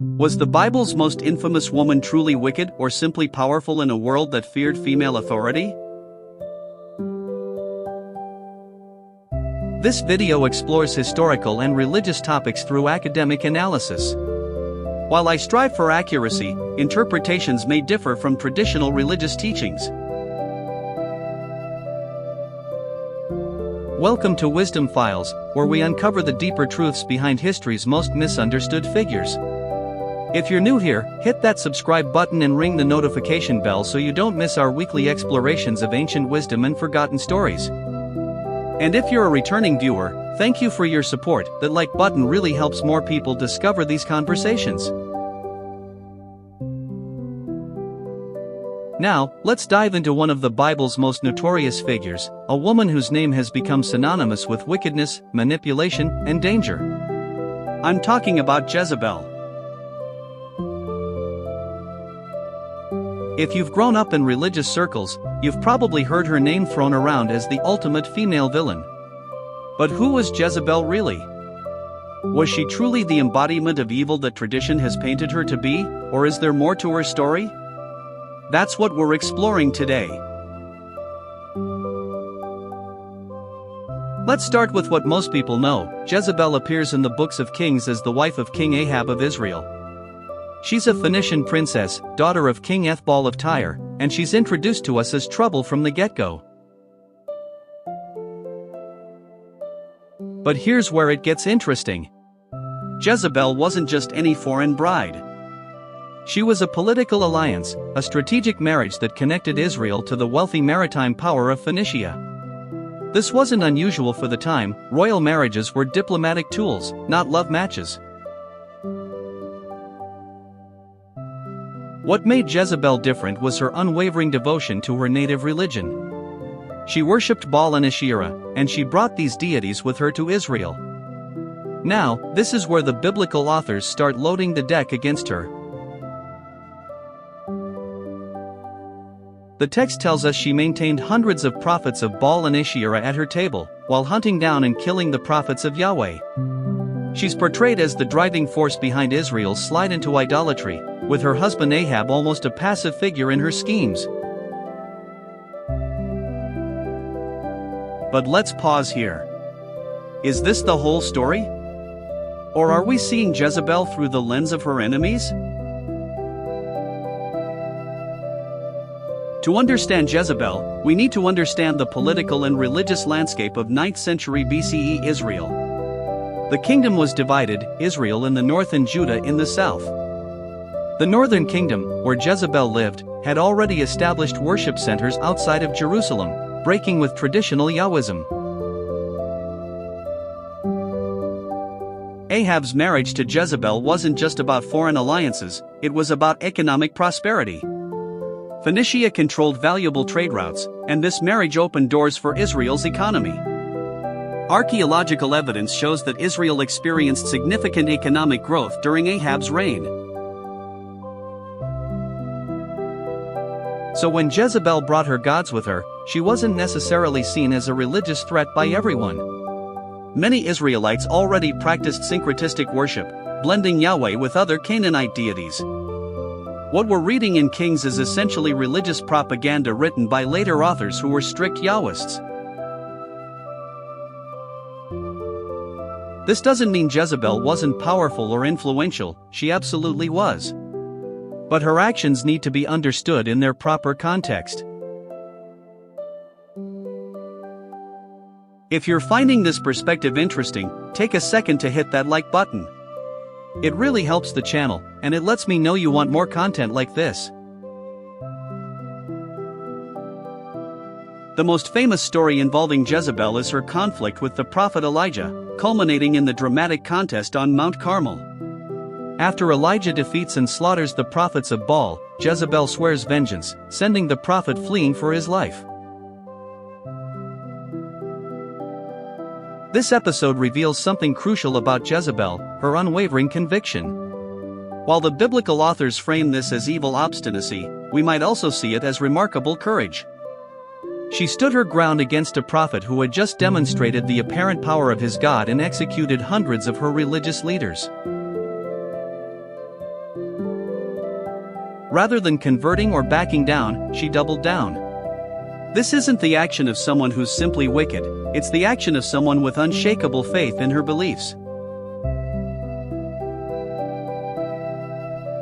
Was the Bible's most infamous woman truly wicked or simply powerful in a world that feared female authority? This video explores historical and religious topics through academic analysis. While I strive for accuracy, interpretations may differ from traditional religious teachings. Welcome to Wisdom Files, where we uncover the deeper truths behind history's most misunderstood figures. If you're new here, hit that subscribe button and ring the notification bell so you don't miss our weekly explorations of ancient wisdom and forgotten stories. And if you're a returning viewer, thank you for your support. That like button really helps more people discover these conversations. Now, let's dive into one of the Bible's most notorious figures, a woman whose name has become synonymous with wickedness, manipulation, and danger. I'm talking about Jezebel. If you've grown up in religious circles, you've probably heard her name thrown around as the ultimate female villain. But who was Jezebel really? Was she truly the embodiment of evil that tradition has painted her to be, or is there more to her story? That's what we're exploring today. Let's start with what most people know. Jezebel appears in the books of Kings as the wife of King Ahab of Israel. She's a Phoenician princess, daughter of King Ethbal of Tyre, and she's introduced to us as trouble from the get-go. But here's where it gets interesting. Jezebel wasn't just any foreign bride. She was a political alliance, a strategic marriage that connected Israel to the wealthy maritime power of Phoenicia. This wasn't unusual for the time. Royal marriages were diplomatic tools, not love matches. What made Jezebel different was her unwavering devotion to her native religion. She worshipped Baal and Asherah, and she brought these deities with her to Israel. Now, this is where the biblical authors start loading the deck against her. The text tells us she maintained hundreds of prophets of Baal and Asherah at her table, while hunting down and killing the prophets of Yahweh. She's portrayed as the driving force behind Israel's slide into idolatry, with her husband Ahab almost a passive figure in her schemes. But let's pause here. Is this the whole story? Or are we seeing Jezebel through the lens of her enemies? To understand Jezebel, we need to understand the political and religious landscape of 9th century BCE Israel. The kingdom was divided, Israel in the north and Judah in the south. The northern kingdom, where Jezebel lived, had already established worship centers outside of Jerusalem, breaking with traditional Yahwism. Ahab's marriage to Jezebel wasn't just about foreign alliances, it was about economic prosperity. Phoenicia controlled valuable trade routes, and this marriage opened doors for Israel's economy. Archaeological evidence shows that Israel experienced significant economic growth during Ahab's reign. So when Jezebel brought her gods with her, she wasn't necessarily seen as a religious threat by everyone. Many Israelites already practiced syncretistic worship, blending Yahweh with other Canaanite deities. What we're reading in Kings is essentially religious propaganda written by later authors who were strict Yahwists. This doesn't mean Jezebel wasn't powerful or influential, she absolutely was. But her actions need to be understood in their proper context. If you're finding this perspective interesting, take a second to hit that like button. It really helps the channel, and it lets me know you want more content like this. The most famous story involving Jezebel is her conflict with the prophet Elijah, culminating in the dramatic contest on Mount Carmel. After Elijah defeats and slaughters the prophets of Baal, Jezebel swears vengeance, sending the prophet fleeing for his life. This episode reveals something crucial about Jezebel, her unwavering conviction. While the biblical authors frame this as evil obstinacy, we might also see it as remarkable courage. She stood her ground against a prophet who had just demonstrated the apparent power of his God and executed hundreds of her religious leaders. Rather than converting or backing down, she doubled down. This isn't the action of someone who's simply wicked, it's the action of someone with unshakable faith in her beliefs.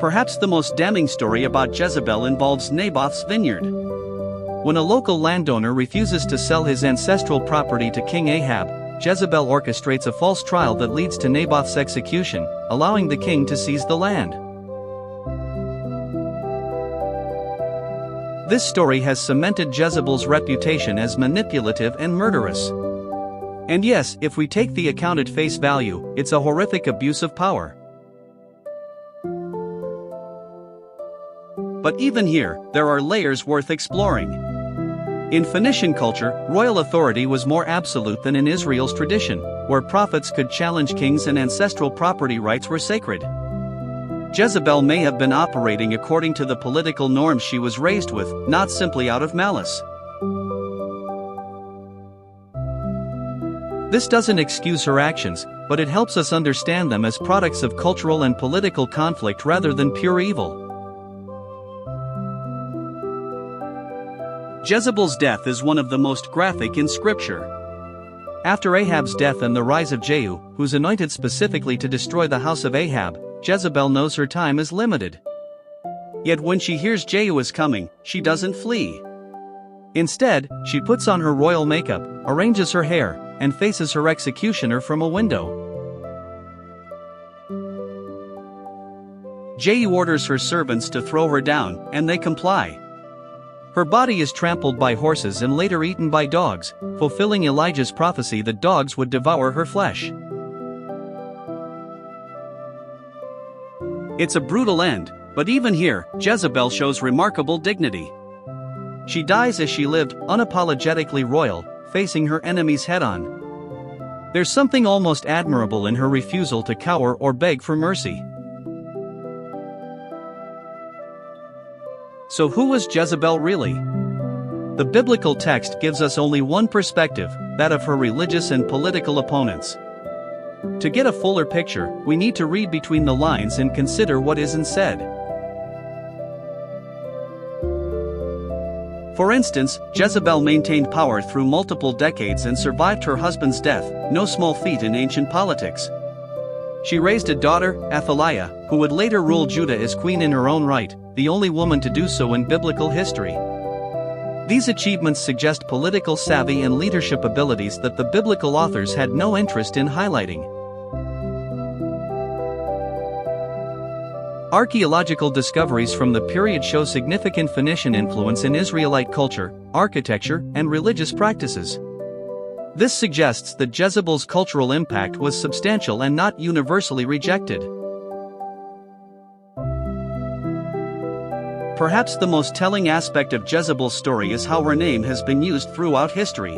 Perhaps the most damning story about Jezebel involves Naboth's vineyard. When a local landowner refuses to sell his ancestral property to King Ahab, Jezebel orchestrates a false trial that leads to Naboth's execution, allowing the king to seize the land. This story has cemented Jezebel's reputation as manipulative and murderous. And yes, if we take the account at face value, it's a horrific abuse of power. But even here, there are layers worth exploring. In Phoenician culture, royal authority was more absolute than in Israel's tradition, where prophets could challenge kings and ancestral property rights were sacred. Jezebel may have been operating according to the political norms she was raised with, not simply out of malice. This doesn't excuse her actions, but it helps us understand them as products of cultural and political conflict rather than pure evil. Jezebel's death is one of the most graphic in Scripture. After Ahab's death and the rise of Jehu, who's anointed specifically to destroy the house of Ahab, Jezebel knows her time is limited. Yet when she hears Jehu is coming, she doesn't flee. Instead, she puts on her royal makeup, arranges her hair, and faces her executioner from a window. Jehu orders her servants to throw her down, and they comply. Her body is trampled by horses and later eaten by dogs, fulfilling Elijah's prophecy that dogs would devour her flesh. It's a brutal end, but even here, Jezebel shows remarkable dignity. She dies as she lived, unapologetically royal, facing her enemies head-on. There's something almost admirable in her refusal to cower or beg for mercy. So who was Jezebel really? The biblical text gives us only one perspective, that of her religious and political opponents. To get a fuller picture, we need to read between the lines and consider what isn't said. For instance, Jezebel maintained power through multiple decades and survived her husband's death, no small feat in ancient politics. She raised a daughter, Athaliah, who would later rule Judah as queen in her own right, the only woman to do so in biblical history. These achievements suggest political savvy and leadership abilities that the biblical authors had no interest in highlighting. Archaeological discoveries from the period show significant Phoenician influence in Israelite culture, architecture, and religious practices. This suggests that Jezebel's cultural impact was substantial and not universally rejected. Perhaps the most telling aspect of Jezebel's story is how her name has been used throughout history.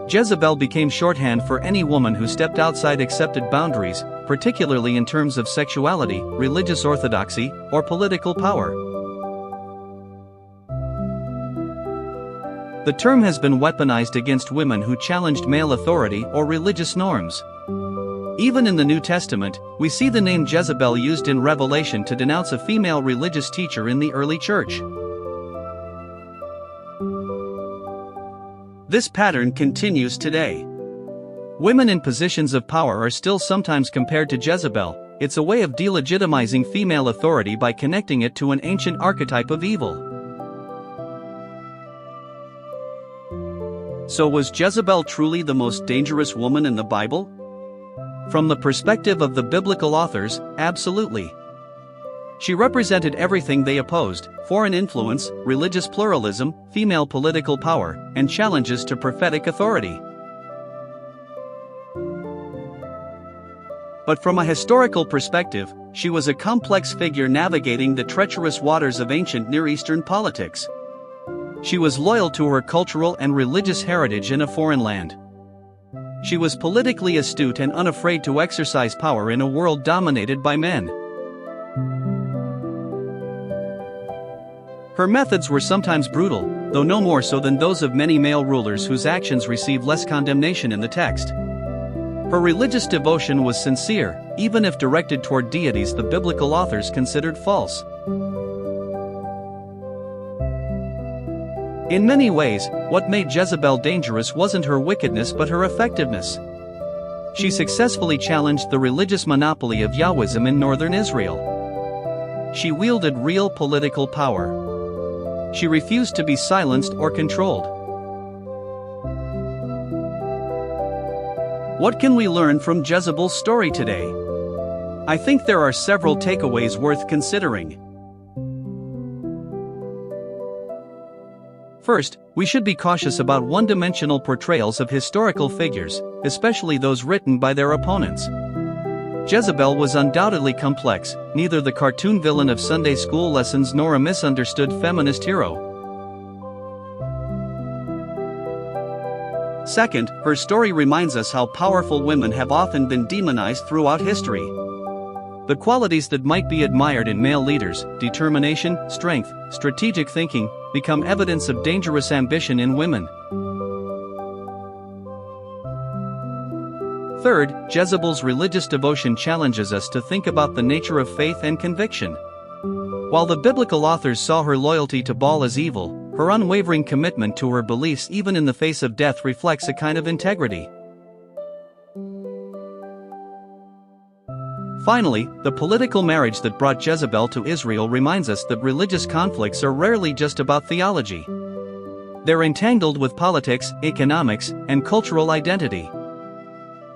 Jezebel became shorthand for any woman who stepped outside accepted boundaries, particularly in terms of sexuality, religious orthodoxy, or political power. The term has been weaponized against women who challenged male authority or religious norms. Even in the New Testament, we see the name Jezebel used in Revelation to denounce a female religious teacher in the early church. This pattern continues today. Women in positions of power are still sometimes compared to Jezebel. It's a way of delegitimizing female authority by connecting it to an ancient archetype of evil. So was Jezebel truly the most dangerous woman in the Bible? From the perspective of the biblical authors, absolutely. She represented everything they opposed: foreign influence, religious pluralism, female political power, and challenges to prophetic authority. But from a historical perspective, she was a complex figure navigating the treacherous waters of ancient Near Eastern politics. She was loyal to her cultural and religious heritage in a foreign land. She was politically astute and unafraid to exercise power in a world dominated by men. Her methods were sometimes brutal, though no more so than those of many male rulers whose actions receive less condemnation in the text. Her religious devotion was sincere, even if directed toward deities the biblical authors considered false. In many ways, what made Jezebel dangerous wasn't her wickedness but her effectiveness. She successfully challenged the religious monopoly of Yahwism in northern Israel. She wielded real political power. She refused to be silenced or controlled. What can we learn from Jezebel's story today? I think there are several takeaways worth considering. First, we should be cautious about one-dimensional portrayals of historical figures, especially those written by their opponents. Jezebel was undoubtedly complex, neither the cartoon villain of Sunday school lessons nor a misunderstood feminist hero. Second, her story reminds us how powerful women have often been demonized throughout history. The qualities that might be admired in male leaders, determination, strength, strategic thinking, become evidence of dangerous ambition in women. Third, Jezebel's religious devotion challenges us to think about the nature of faith and conviction. While the biblical authors saw her loyalty to Baal as evil, her unwavering commitment to her beliefs even in the face of death reflects a kind of integrity. Finally, the political marriage that brought Jezebel to Israel reminds us that religious conflicts are rarely just about theology. They're entangled with politics, economics, and cultural identity.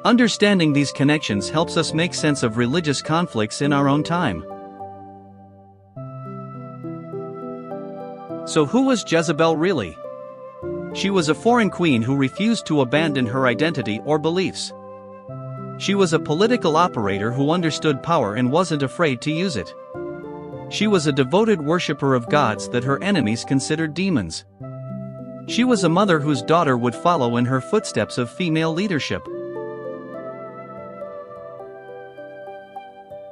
Understanding these connections helps us make sense of religious conflicts in our own time. So who was Jezebel really? She was a foreign queen who refused to abandon her identity or beliefs. She was a political operator who understood power and wasn't afraid to use it. She was a devoted worshiper of gods that her enemies considered demons. She was a mother whose daughter would follow in her footsteps of female leadership.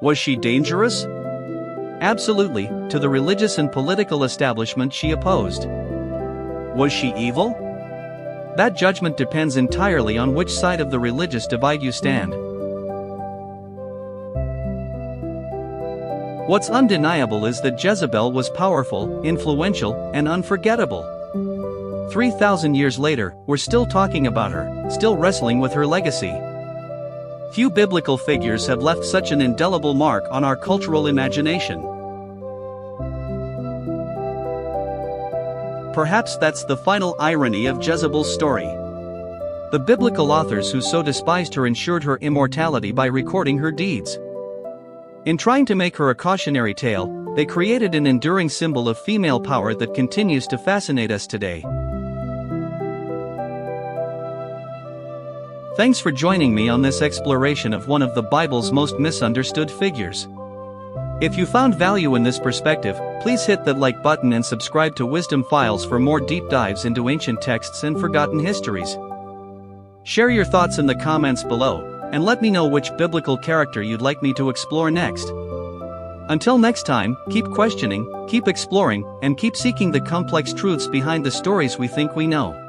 Was she dangerous? Absolutely, to the religious and political establishment she opposed. Was she evil? That judgment depends entirely on which side of the religious divide you stand. What's undeniable is that Jezebel was powerful, influential, and unforgettable. 3,000 years later, we're still talking about her, still wrestling with her legacy. Few biblical figures have left such an indelible mark on our cultural imagination. Perhaps that's the final irony of Jezebel's story. The biblical authors who so despised her ensured her immortality by recording her deeds. In trying to make her a cautionary tale, they created an enduring symbol of female power that continues to fascinate us today. Thanks for joining me on this exploration of one of the Bible's most misunderstood figures. If you found value in this perspective, please hit that like button and subscribe to Wisdom Files for more deep dives into ancient texts and forgotten histories. Share your thoughts in the comments below, and let me know which biblical character you'd like me to explore next. Until next time, keep questioning, keep exploring, and keep seeking the complex truths behind the stories we think we know.